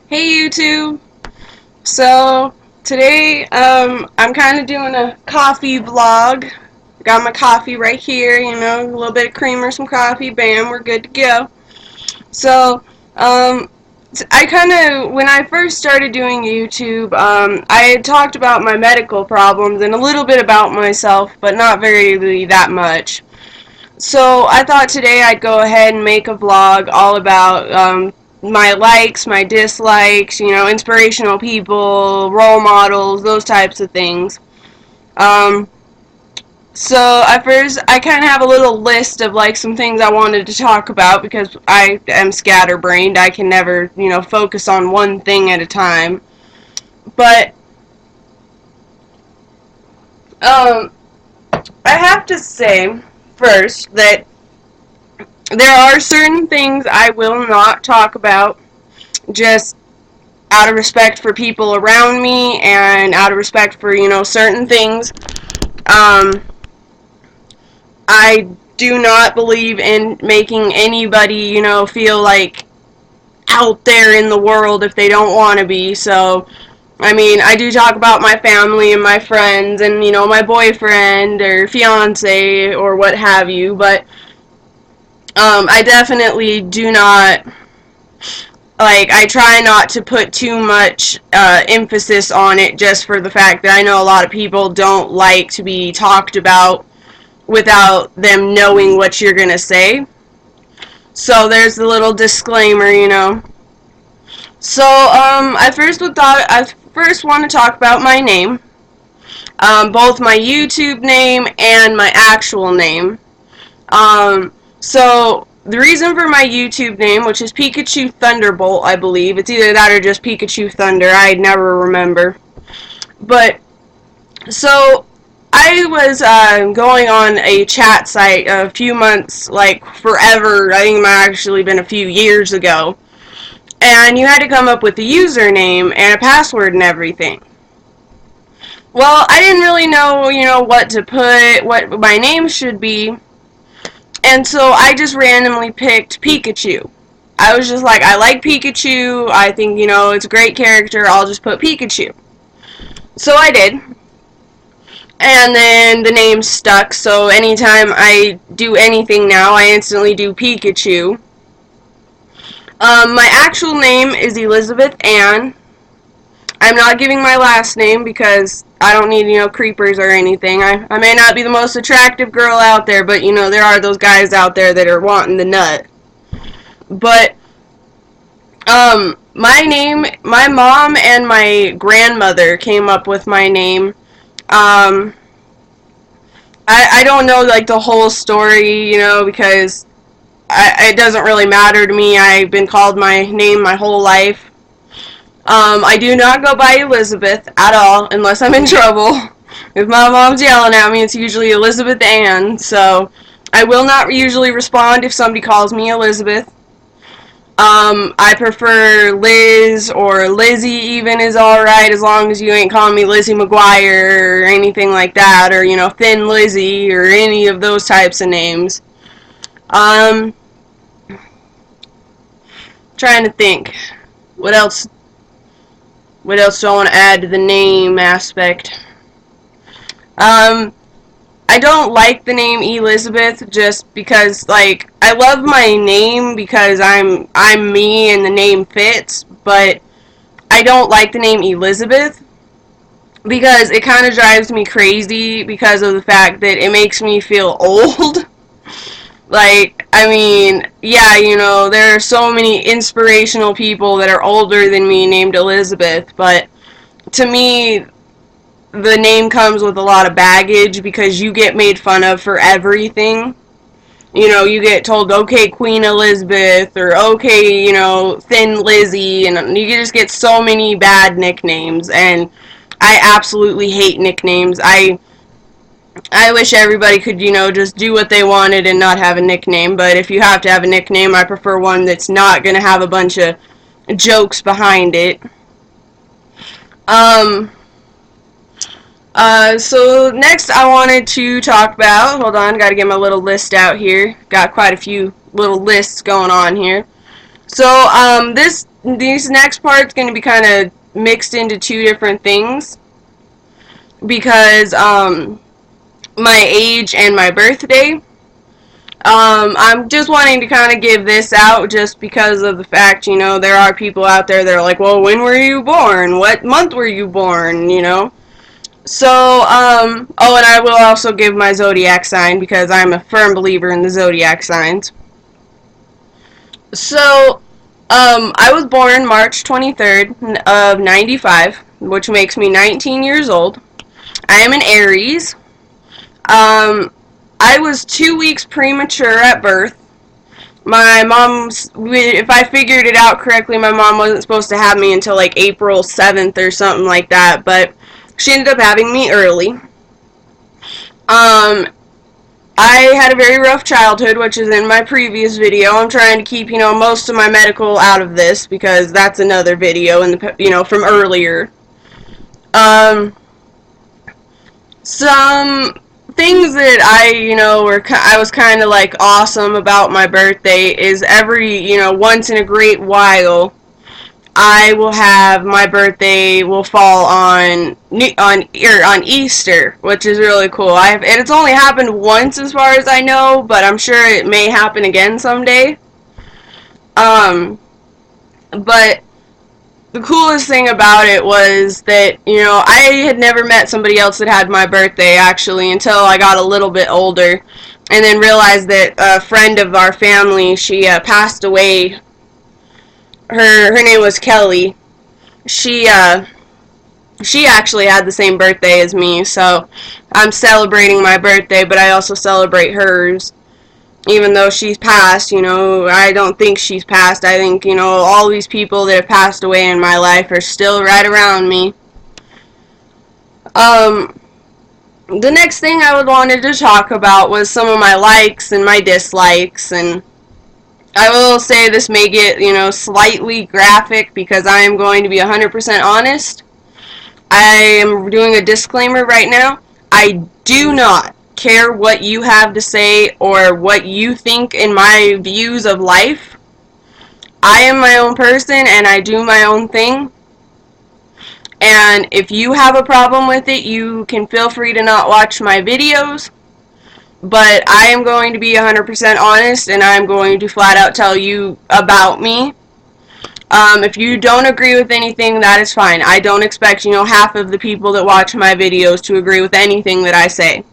Hey YouTube! So today I'm kind of doing a coffee vlog. Got my coffee right here, a little bit of creamer, some coffee, bam, we're good to go. So I kind of, when I first started doing YouTube, I had talked about my medical problems and a little bit about myself, but not very that much. So I thought today I'd go ahead and make a vlog all about my likes, my dislikes, inspirational people, role models, those types of things. Um, so at first I kind of have a little list of like some things I wanted to talk about because I am scatterbrained. I can never, focus on one thing at a time. But um, I have to say first that there are certain things I will not talk about just out of respect for people around me and out of respect for, certain things. Um, I do not believe in making anybody, feel like out there in the world if they don't want to be. So, I mean, I do talk about my family and my friends and, my boyfriend or fiance or what have you, but I definitely do not, like, I try not to put too much emphasis on it just for the fact that I know a lot of people don't like to be talked about without them knowing what you're going to say. So there's the little disclaimer. So I first want to talk about my name, both my YouTube name and my actual name. So the reason for my YouTube name, which is Pikachu Thunderbolt, I believe, it's either that or just Pikachu Thunder, I never remember. But, so, I was going on a chat site a few months, like forever, I think it might have actually been a few years ago, and you had to come up with a username and a password and everything. Well, I didn't really know, what to put, what my name should be, and so I just randomly picked Pikachu. I was just like, I like Pikachu, I think, it's a great character, I'll just put Pikachu. So I did. And then the name stuck, so anytime I do anything now, I instantly do Pikachu. My actual name is Elizabeth Ann. I'm not giving my last name because I don't need, creepers or anything. I may not be the most attractive girl out there, but, there are those guys out there that are wanting the nut. But, my name, my mom and my grandmother came up with my name. I don't know, like, the whole story, because it doesn't really matter to me. I've been called my name my whole life. I do not go by Elizabeth at all, unless I'm in trouble. If my mom's yelling at me, it's usually Elizabeth Ann, so I will not usually respond if somebody calls me Elizabeth. I prefer Liz or Lizzie even is alright as long as you ain't calling me Lizzie McGuire or anything like that, or, Thin Lizzie or any of those types of names. Trying to think. What else do I want to add to the name aspect? I don't like the name Elizabeth just because, like, I love my name because I'm me and the name fits, but I don't like the name Elizabeth because it kind of drives me crazy because of the fact that it makes me feel old. Like, I mean, yeah, there are so many inspirational people that are older than me named Elizabeth, but to me, the name comes with a lot of baggage because you get made fun of for everything. You get told, okay, Queen Elizabeth, or okay, Thin Lizzie, and you just get so many bad nicknames, and I absolutely hate nicknames. I wish everybody could, just do what they wanted and not have a nickname, but if you have to have a nickname, I prefer one that's not going to have a bunch of jokes behind it. So next I wanted to talk about, hold on, gotta get my little list out here. Got quite a few little lists going on here. So, this these next part's going to be kind of mixed into two different things because my age and my birthday. I'm just wanting to kind of give this out just because of the fact, you know, there are people out there that are like, well, when were you born? What month were you born? You know? So, oh, and I will also give my zodiac sign because I'm a firm believer in the zodiac signs. So, I was born March 23rd of 95, which makes me 19 years old. I am an Aries. Um, I was 2 weeks premature at birth. My mom's, if I figured it out correctly, my mom wasn't supposed to have me until like April 7th or something like that, but she ended up having me early. Um, I had a very rough childhood, which is in my previous video. I'm trying to keep, you know, most of my medical out of this because that's another video in the, you know, from earlier. Um, some things that I was kind of like awesome about my birthday is every, you know, once in a great while I will have my birthday will fall on Easter, which is really cool. And it's only happened once as far as I know, but I'm sure it may happen again someday. Um, but the coolest thing about it was that, you know, I had never met somebody else that had my birthday actually until I got a little bit older, and then realized that a friend of our family, she passed away. Her name was Kelly. She actually had the same birthday as me, so I'm celebrating my birthday, but I also celebrate hers. Even though she's passed, you know, I don't think she's passed. I think, you know, all these people that have passed away in my life are still right around me. Um, the next thing I wanted to talk about was some of my likes and my dislikes, and I will say this may get, you know, slightly graphic because I am going to be 100% honest. I am doing a disclaimer right now. I do not care what you have to say or what you think in my views of life. I am my own person and I do my own thing. And if you have a problem with it, you can feel free to not watch my videos. But I am going to be 100% honest and I'm going to flat out tell you about me. If you don't agree with anything, that is fine. I don't expect, you know, half of the people that watch my videos to agree with anything that I say.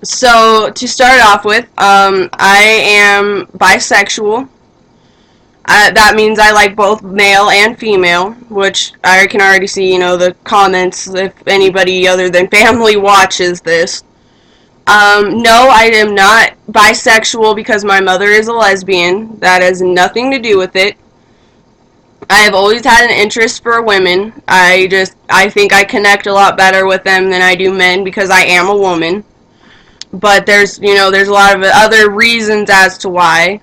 So, to start off with, I am bisexual. That means I like both male and female, which I can already see, you know, the comments if anybody other than family watches this. No, I am not bisexual because my mother is a lesbian. That has nothing to do with it. I have always had an interest for women. I think I connect a lot better with them than I do men because I am a woman. But there's, you know, there's a lot of other reasons as to why.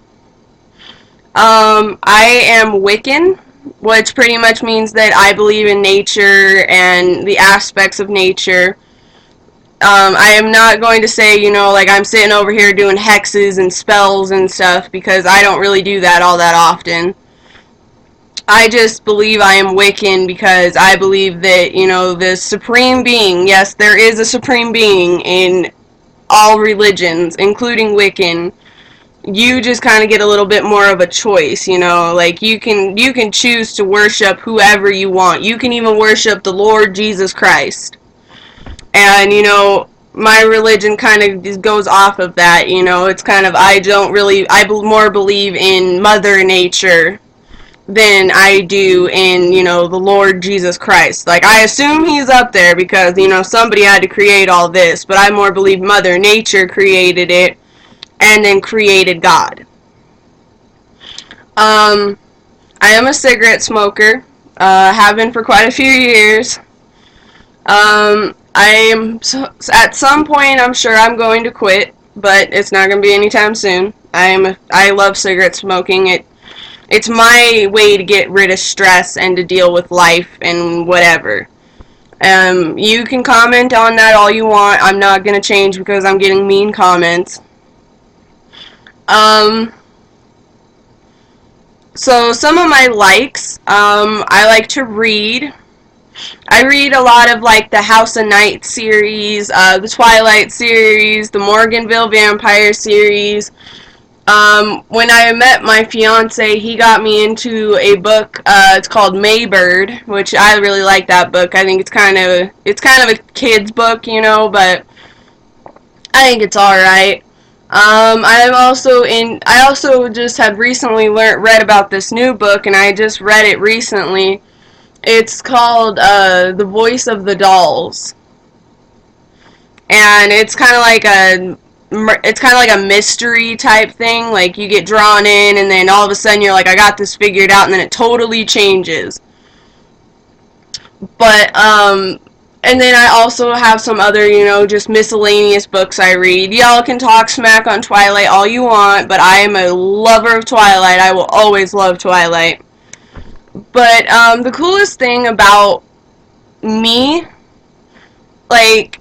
I am Wiccan, which pretty much means that I believe in nature and the aspects of nature. I am not going to say, you know, like I'm sitting over here doing hexes and spells and stuff because I don't really do that all that often. I just believe I am Wiccan because I believe that, you know, the supreme being, yes, there is a supreme being in all religions, including Wiccan. You just kind of get a little bit more of a choice, you know, like you can choose to worship whoever you want. You can even worship the Lord Jesus Christ. And, you know, my religion kind of goes off of that, you know. It's kind of, I more believe in Mother Nature than I do in, you know, the Lord Jesus Christ. Like, I assume he's up there because, you know, somebody had to create all this, but I more believe Mother Nature created it and then created God. I am a cigarette smoker. Have been for quite a few years. At some point, I'm sure I'm going to quit, but it's not going to be anytime soon. I love cigarette smoking. It's my way to get rid of stress and to deal with life and whatever. You can comment on that all you want. I'm not going to change because I'm getting mean comments. So some of my likes, I like to read. I read a lot of like the House of Night series, the Twilight series, the Morganville Vampire series. When I met my fiance, he got me into a book. It's called Maybird, which I really like that book. I think it's kind of a kid's book, you know, but I think it's all right. I also just had recently read about this new book, and I just read it recently. It's called The Voice of the Dolls, and it's kind of like a mystery type thing. Like you get drawn in, and then all of a sudden you're like, I got this figured out, and then it totally changes. But and then I also have some other, you know, just miscellaneous books I read. Y'all can talk smack on Twilight all you want, but I am a lover of Twilight. I will always love Twilight. But the coolest thing about me, like,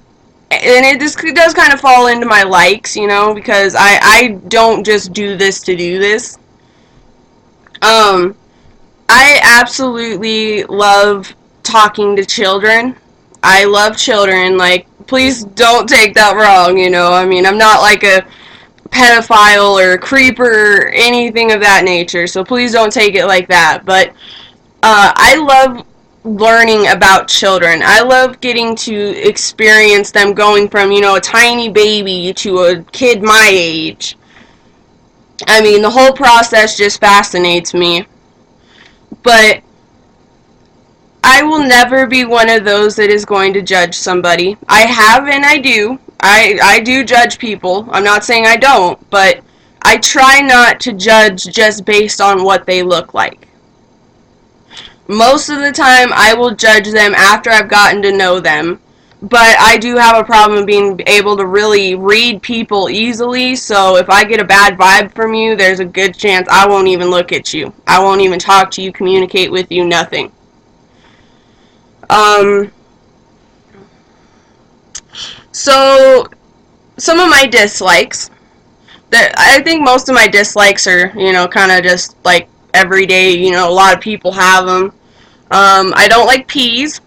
and it does kind of fall into my likes, you know, because I don't just do this to do this. I absolutely love talking to children. I love children. Like, please don't take that wrong, you know. I mean, I'm not like a pedophile or a creeper or anything of that nature, so please don't take it like that. But I love learning about children. I love getting to experience them going from, you know, a tiny baby to a kid my age. I mean, the whole process just fascinates me. But I will never be one of those that is going to judge somebody. I have and I do. I do judge people. I'm not saying I don't, but I try not to judge just based on what they look like. Most of the time, I will judge them after I've gotten to know them. But I do have a problem being able to really read people easily, so if I get a bad vibe from you, there's a good chance I won't even look at you. I won't even talk to you, communicate with you, nothing. So, some of my dislikes. I think most of my dislikes are, you know, kind of just like everyday, you know, a lot of people have them. I don't like peas.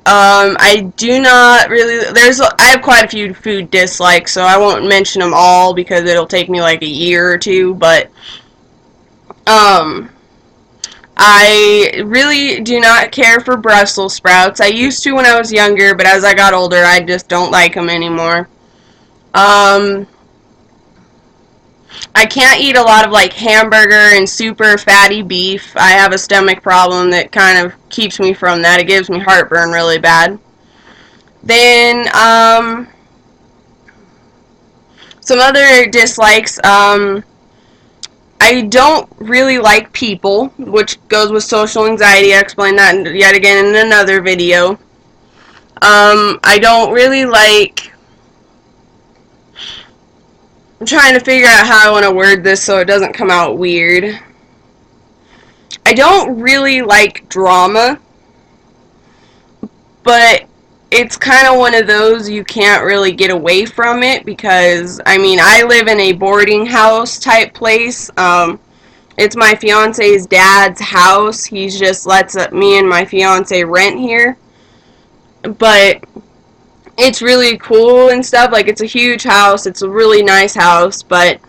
I do not really, I have quite a few food dislikes, so I won't mention them all because it'll take me like a year or two, but, I really do not care for Brussels sprouts. I used to when I was younger, but as I got older, I just don't like them anymore. Um, I can't eat a lot of like hamburger and super fatty beef. I have a stomach problem that kind of keeps me from that. It gives me heartburn really bad. Then, some other dislikes, I don't really like people, which goes with social anxiety. I explained that yet again in another video. I don't really like, I'm trying to figure out how I want to word this so it doesn't come out weird. I don't really like drama, but it's kind of one of those you can't really get away from it because, I mean, I live in a boarding house type place. It's my fiance's dad's house. He just lets me and my fiance rent here. But it's really cool and stuff. Like, it's a huge house. It's a really nice house, but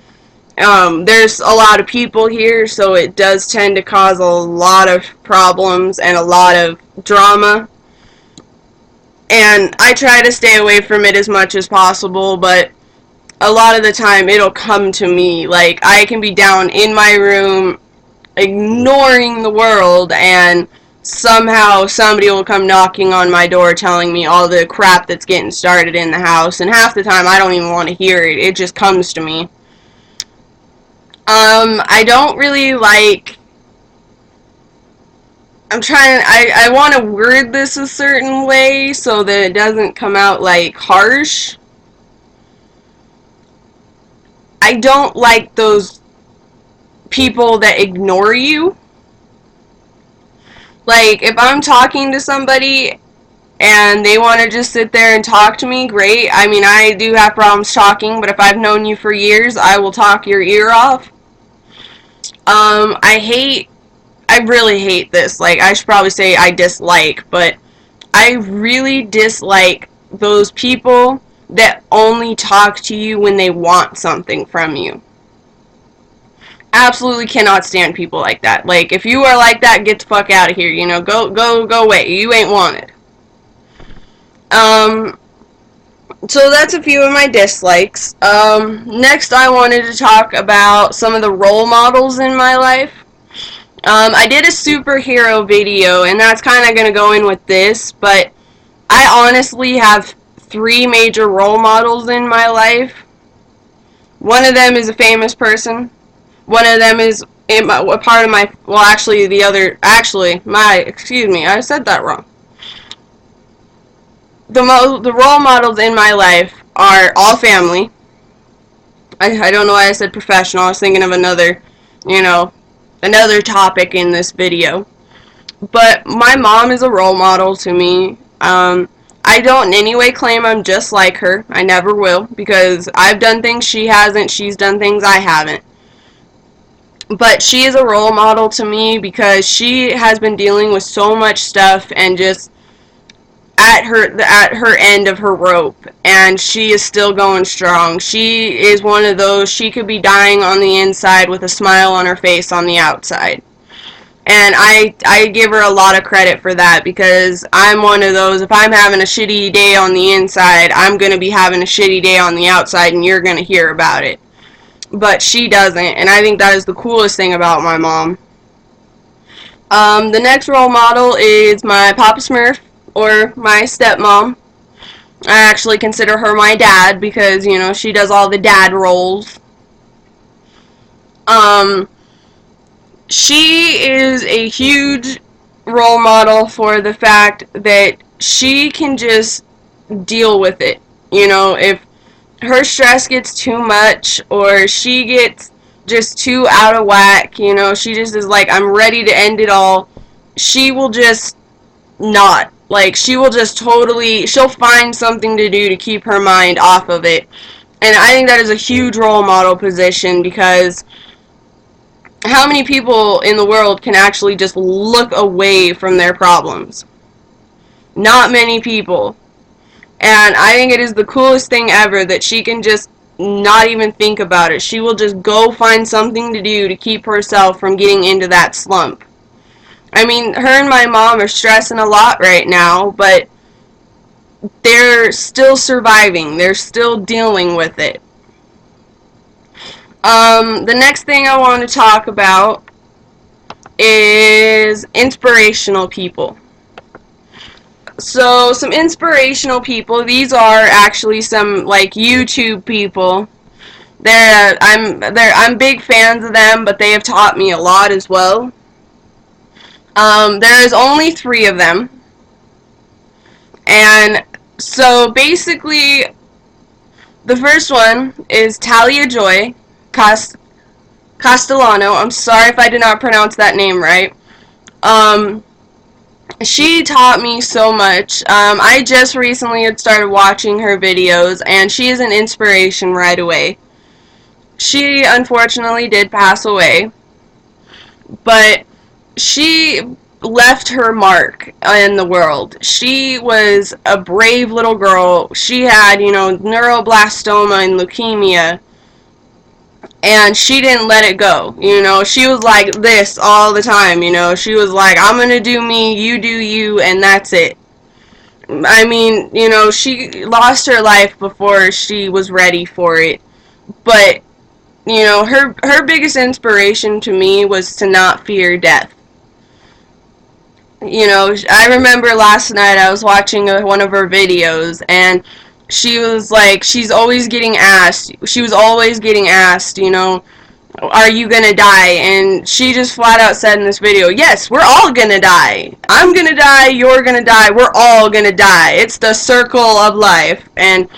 there's a lot of people here, so it does tend to cause a lot of problems and a lot of drama. And I try to stay away from it as much as possible, but a lot of the time it'll come to me. Like, I can be down in my room ignoring the world, and somehow somebody will come knocking on my door telling me all the crap that's getting started in the house, and half the time I don't even want to hear it. It just comes to me. I don't really like, I want to word this a certain way so that it doesn't come out like harsh. I don't like those people that ignore you. Like, if I'm talking to somebody and they want to just sit there and talk to me, great. I mean, I do have problems talking, but if I've known you for years, I will talk your ear off. I really hate this. Like, I should probably say I dislike, but I really dislike those people that only talk to you when they want something from you. Absolutely cannot stand people like that. Like, if you are like that, get the fuck out of here. You know, go away. You ain't wanted. Um, so that's a few of my dislikes. Next I wanted to talk about some of the role models in my life. I did a superhero video, and that's kind of going to go in with this, but I honestly have 3 major role models in my life. One of them is a famous person. One of them is a part of my, well, actually, excuse me, I said that wrong. The role models in my life are all family. I don't know why I said professional. I was thinking of another topic in this video. But my mom is a role model to me. I don't in any way claim I'm just like her. I never will, because I've done things she hasn't. She's done things I haven't. But she is a role model to me because she has been dealing with so much stuff and just at her end of her rope, and she is still going strong. She is one of those, she could be dying on the inside with a smile on her face on the outside. And I give her a lot of credit for that, because I'm one of those, if I'm having a shitty day on the inside, I'm going to be having a shitty day on the outside, and you're going to hear about it. But she doesn't, and I think that is the coolest thing about my mom. The next role model is my Papa Smurf, or my stepmom. I actually consider her my dad because, you know, she does all the dad roles. She is a huge role model for the fact that she can just deal with it. You know, if her stress gets too much or she gets just too out of whack, you know, she just is like, I'm ready to end it all, she will just not. Like, she will just she'll find something to do to keep her mind off of it. And I think that is a huge role model position, because how many people in the world can actually just look away from their problems? Not many people. And I think it is the coolest thing ever that she can just not even think about it. She will just go find something to do to keep herself from getting into that slump. I mean, her and my mom are stressing a lot right now, but they're still surviving. They're still dealing with it. The next thing I want to talk about is inspirational people. So, some inspirational people, these are actually some, like, YouTube people. I'm big fans of them, but they have taught me a lot as well. There is only 3 of them. And so basically, the first one is Talia Joy Castellano. I'm sorry if I did not pronounce that name right. She taught me so much. I just recently had started watching her videos, and she is an inspiration right away. She unfortunately did pass away, but she left her mark in the world. She was a brave little girl. She had, you know, neuroblastoma and leukemia, and she didn't let it go. You know, she was like this all the time. You know, she was like, I'm gonna do me, you do you, and that's it. I mean, you know, she lost her life before she was ready for it, but you know, her biggest inspiration to me was to not fear death. You know, I remember last night I was watching one of her videos, and she was like, she was always getting asked, you know, are you gonna die? And she just flat out said in this video, yes, we're all gonna die. I'm gonna die, you're gonna die, we're all gonna die. It's the circle of life. And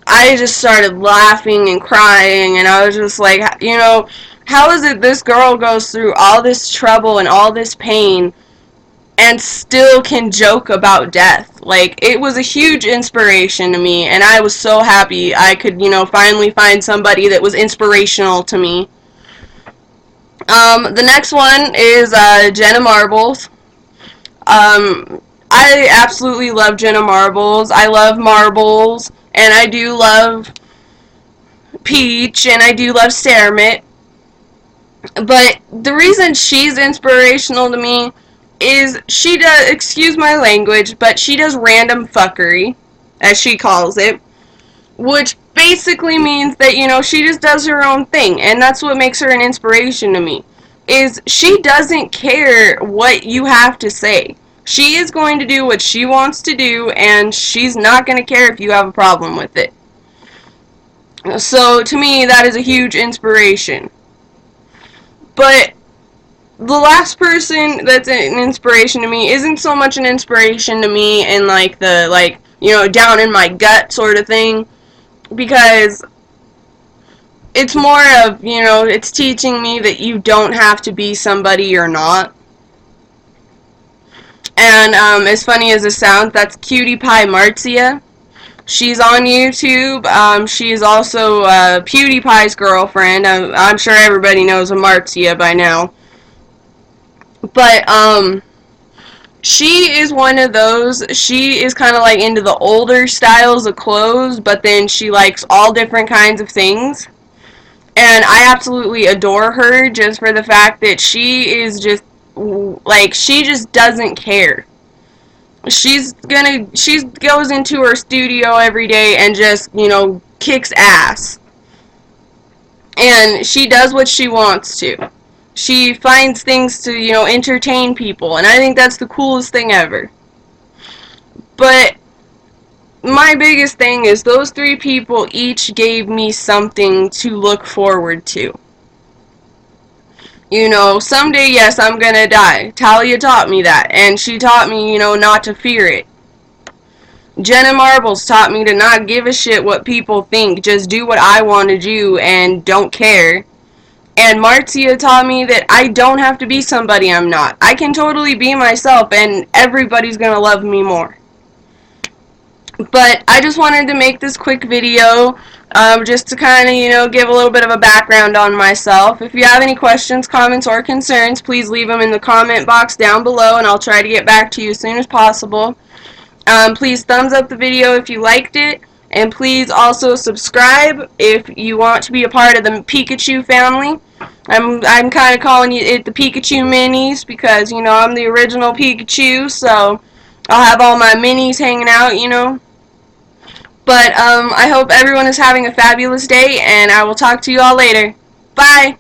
I just started laughing and crying, and I was just like, you know, how is it this girl goes through all this trouble and all this pain and still can joke about death? Like, it was a huge inspiration to me, and I was so happy I could, you know, finally find somebody that was inspirational to me. The next one is Jenna Marbles. I absolutely love Jenna Marbles. I love Marbles, and I do love Peach, and I do love Ceramit. But the reason she's inspirational to me is she does, excuse my language, but she does random fuckery, as she calls it, which basically means that, you know, she just does her own thing, and that's what makes her an inspiration to me, is she doesn't care what you have to say. She is going to do what she wants to do, and she's not going to care if you have a problem with it. So, to me, that is a huge inspiration. But the last person that's an inspiration to me isn't so much an inspiration to me in like the, like, you know, down in my gut sort of thing, because it's more of, you know, it's teaching me that you don't have to be somebody you're not. And as funny as it sounds, that's Cutie Pie Marcia. She's on YouTube. She's also PewDiePie's girlfriend. I'm sure everybody knows Marcia by now. But she is one of those. She is kind of like into the older styles of clothes, but then she likes all different kinds of things. And I absolutely adore her just for the fact that she is just like, she just doesn't care. She goes into her studio every day and just, you know, kicks ass. And she does what she wants to. She finds things to, you know, entertain people, and I think that's the coolest thing ever. But my biggest thing is those three people each gave me something to look forward to. You know, someday, yes, I'm gonna die. Talia taught me that, and she taught me, you know, not to fear it. Jenna Marbles taught me to not give a shit what people think, just do what I want to do and don't care. And Marcia taught me that I don't have to be somebody I'm not. I can totally be myself, and everybody's gonna love me more. But I just wanted to make this quick video just to kind of, you know, give a little bit of a background on myself. If you have any questions, comments, or concerns, please leave them in the comment box down below, and I'll try to get back to you as soon as possible. Please thumbs up the video if you liked it, and please also subscribe if you want to be a part of the Pikachu family. I'm kind of calling it the Pikachu Minis because, you know, I'm the original Pikachu, so I'll have all my minis hanging out, you know. But I hope everyone is having a fabulous day, and I will talk to you all later. Bye!